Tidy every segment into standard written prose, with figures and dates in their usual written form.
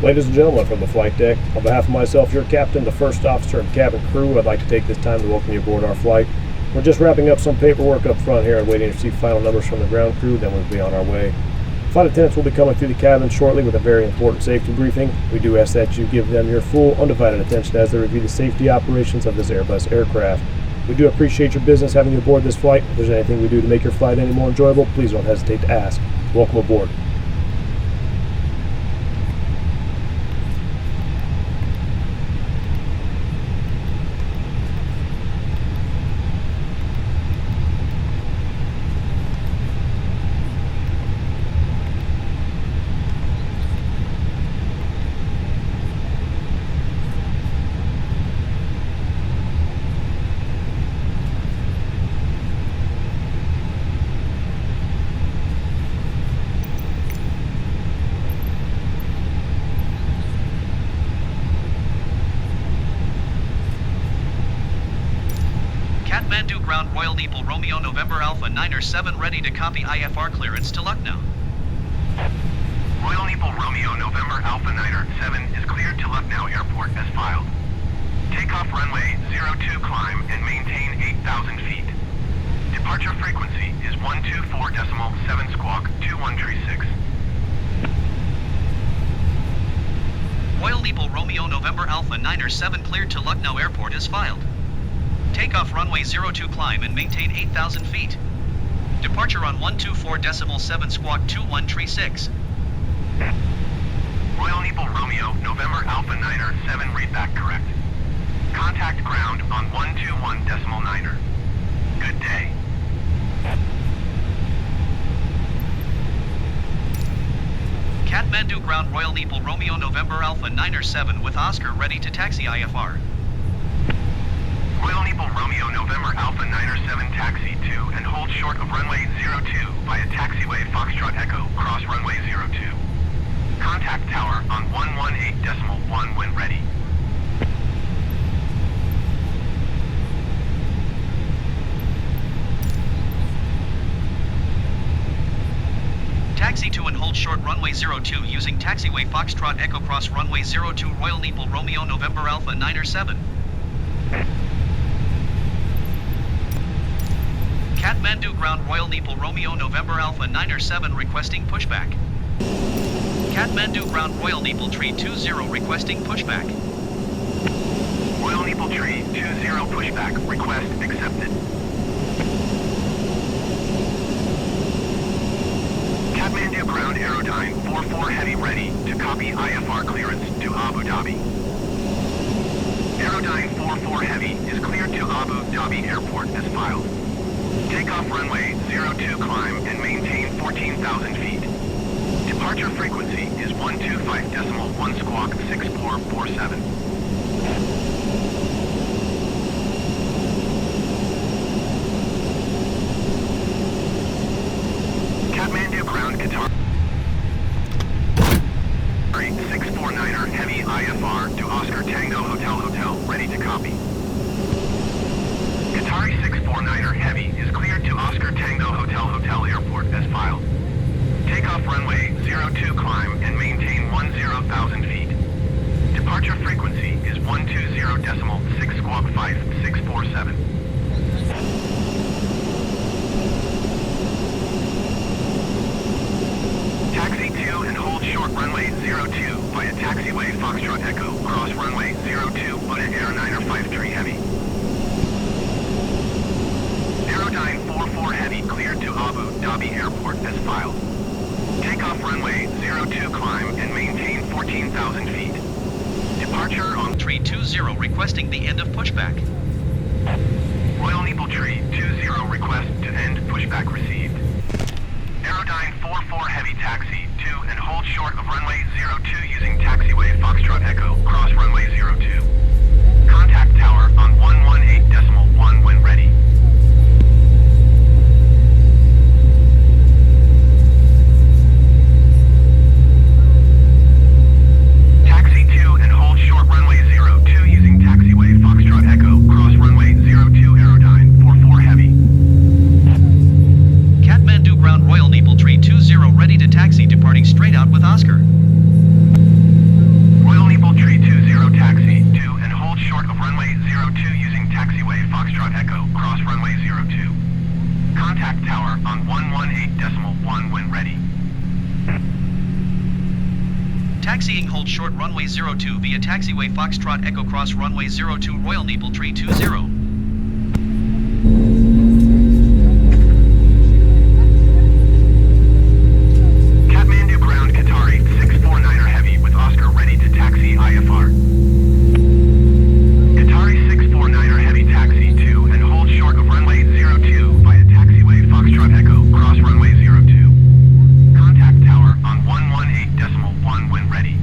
Ladies and gentlemen, from the flight deck, on behalf of myself, your captain, the first officer, and cabin crew, I'd like to take this time to welcome you aboard our flight. We're just wrapping up some paperwork up front here and waiting to receive final numbers from the ground crew, then we'll be on our way. Flight attendants will be coming through the cabin shortly with a very important safety briefing. We do ask that you give them your full, undivided attention as they review the safety operations of this Airbus aircraft. We do appreciate your business having you aboard this flight. If there's anything we do to make your flight any more enjoyable, please don't hesitate to ask. Welcome aboard. Kathmandu ground Royal Nepal Romeo November Alpha 9er 7 ready to copy IFR clearance to Lucknow. Royal Nepal Romeo November Alpha 9er 7 is cleared to Lucknow Airport as filed. Takeoff runway 02 climb and maintain 8,000 feet. Departure frequency is 124.7 squawk 2136. Royal Nepal Romeo November Alpha 9er 7 cleared to Lucknow Airport as filed. Takeoff runway 02 climb and maintain 8,000 feet. Departure on 124.7 squawk 2136. Royal Nepal Romeo November Alpha 9er 7 readback correct. Contact ground on 121.9er. Good day. Kathmandu ground Royal Nepal Romeo November Alpha 9er 7 with Oscar ready to taxi IFR. Royal Nepal Romeo November Alpha 9er 7 taxi to and hold short of runway 02 via taxiway Foxtrot Echo cross runway 02. Contact tower on 118.1 when ready. short runway 02 using taxiway Foxtrot Echo Cross runway 02 Royal Nepal Romeo November Alpha 9er7. Kathmandu ground Royal Nepal Romeo November Alpha 9er7 requesting pushback. Kathmandu ground Royal Nepal Tree 20 requesting pushback. Royal Nepal Tree 20 pushback. Request accepted. Kathmandu ground Aerodyne 44 heavy ready to copy IFR clearance to Abu Dhabi. Aerodyne 44 heavy is cleared to Abu Dhabi Airport as filed. Takeoff runway 02 climb and maintain 14,000 feet. Departure frequency is 125.1 squawk 6447. Kathmandu ground Qatar 649er heavy IFR to Oscar Tango Hotel ready to copy. Qatari 649er heavy is cleared to Oscar Tango Hotel Airport as filed. Takeoff runway 02 climb and maintain 10,000 feet. Departure frequency is 120.6 squawk 5647. Taxi 2 and hold short runway 02 via taxiway Foxtrot Echo cross runway 02 Buddha Air 9er53 heavy. Aerodyne 44 heavy cleared to Abu Dhabi Airport as filed. Takeoff runway 02 climb and maintain 14,000 feet. Departure on Tree 20 requesting the end of pushback. Royal Nepal Tree 20 request to end pushback received. Aerodyne 44 heavy taxi 2 and hold short of runway 02 using taxiway Foxtrot Echo cross runway 02. Contact tower on 118.1 when ready. Taxi 2 and hold short runway 02 using taxiway Foxtrot Echo cross runway 02 Aerodyne 44 heavy. Kathmandu ground Royal Nepal Tree 20 ready to taxi departing straight out with Oscar. Royal Nepal Tree 20 taxi 2 and hold short of runway 02 using taxiway Foxtrot Echo cross runway 02. Contact tower on 118.1 when ready. Taxiing hold short runway 02 via taxiway Foxtrot Echo cross runway 02 Royal Nepal Tree 20. Kathmandu ground Qatari 649er heavy with Oscar ready to taxi IFR. Qatari 649er heavy taxi 2 and hold short of runway 02 via taxiway Foxtrot Echo cross runway 02. Contact tower on 118.1 when ready.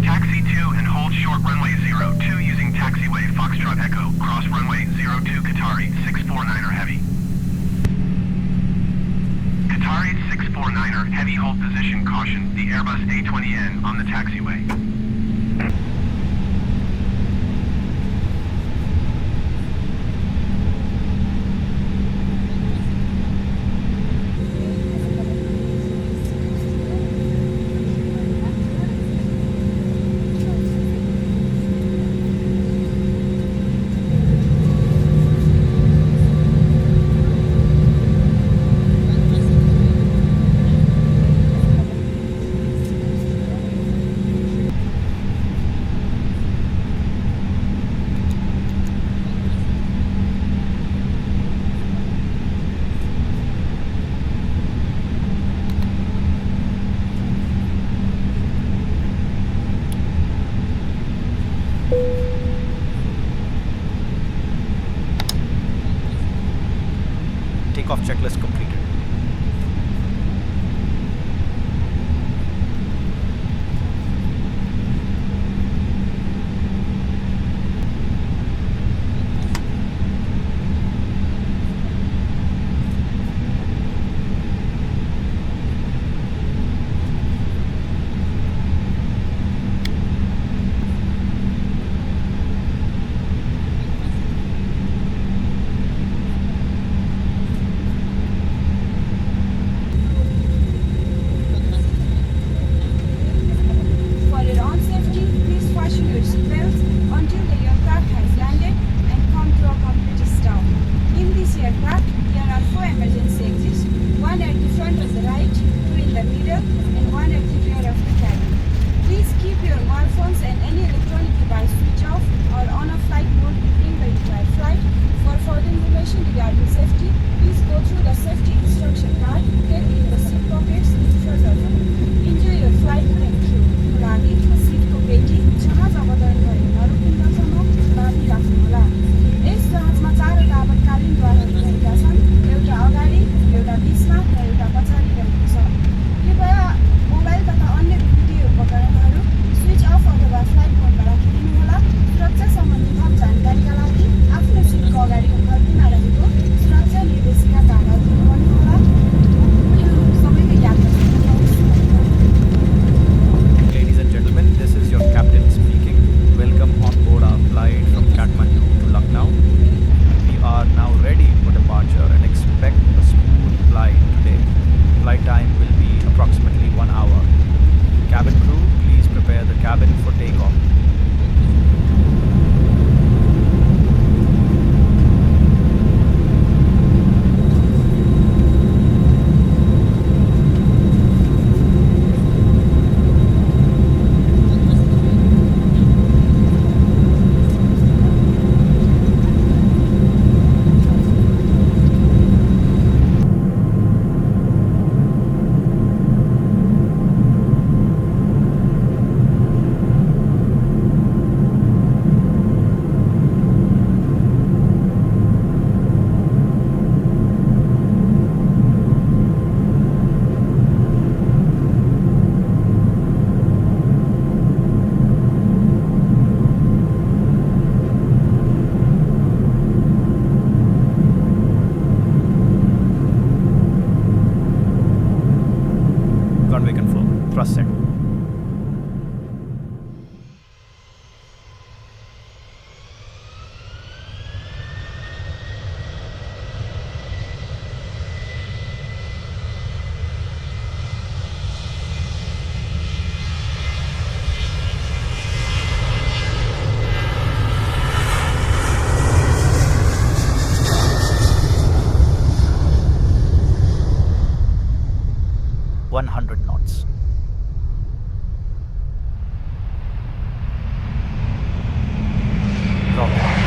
Taxi 2 and hold short runway 02 using taxiway Foxtrot Echo cross runway 02 Qatari 649er heavy. Qatari 649er heavy hold position caution the Airbus A320neo on the taxiway. runway confirmed. Thrust set. Knots. Rocket.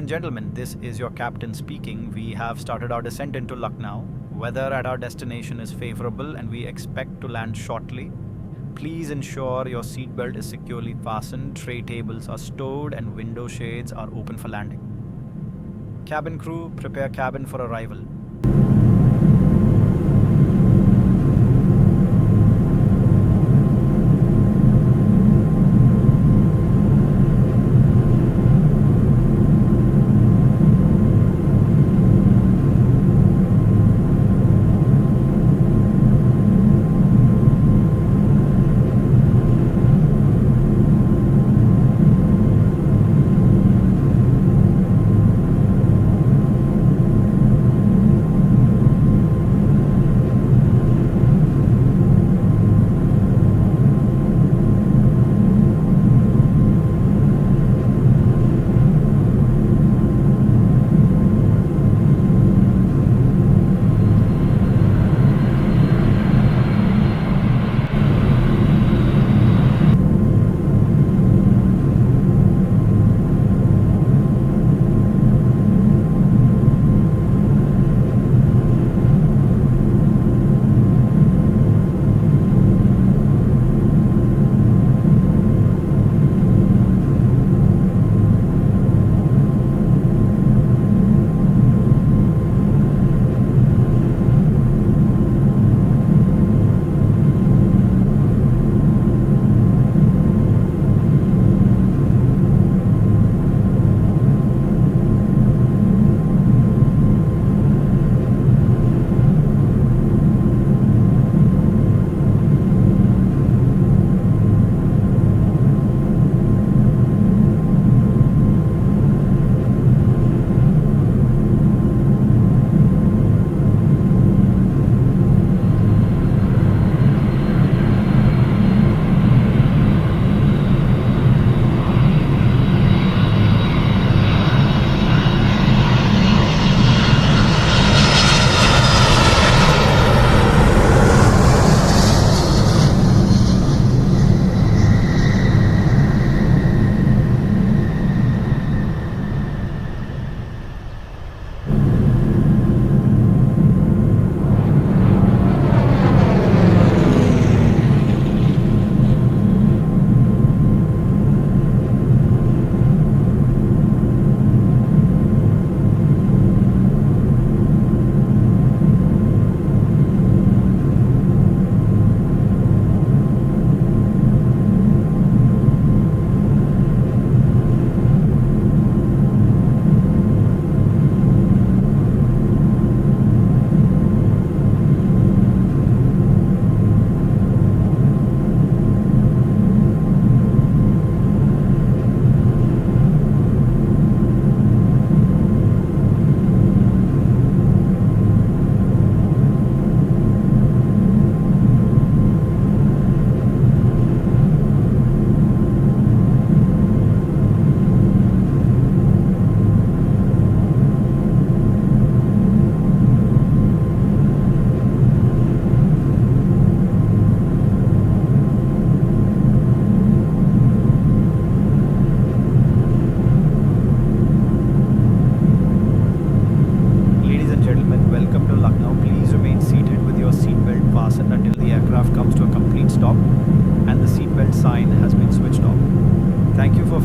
and gentlemen, this is your captain speaking. We have started our descent into Lucknow. Weather at our destination is favorable and we expect to land shortly. Please ensure your seatbelt is securely fastened, tray tables are stowed, and window shades are open for landing. Cabin crew, prepare cabin for arrival.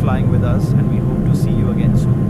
flying with us, and we hope to see you again soon.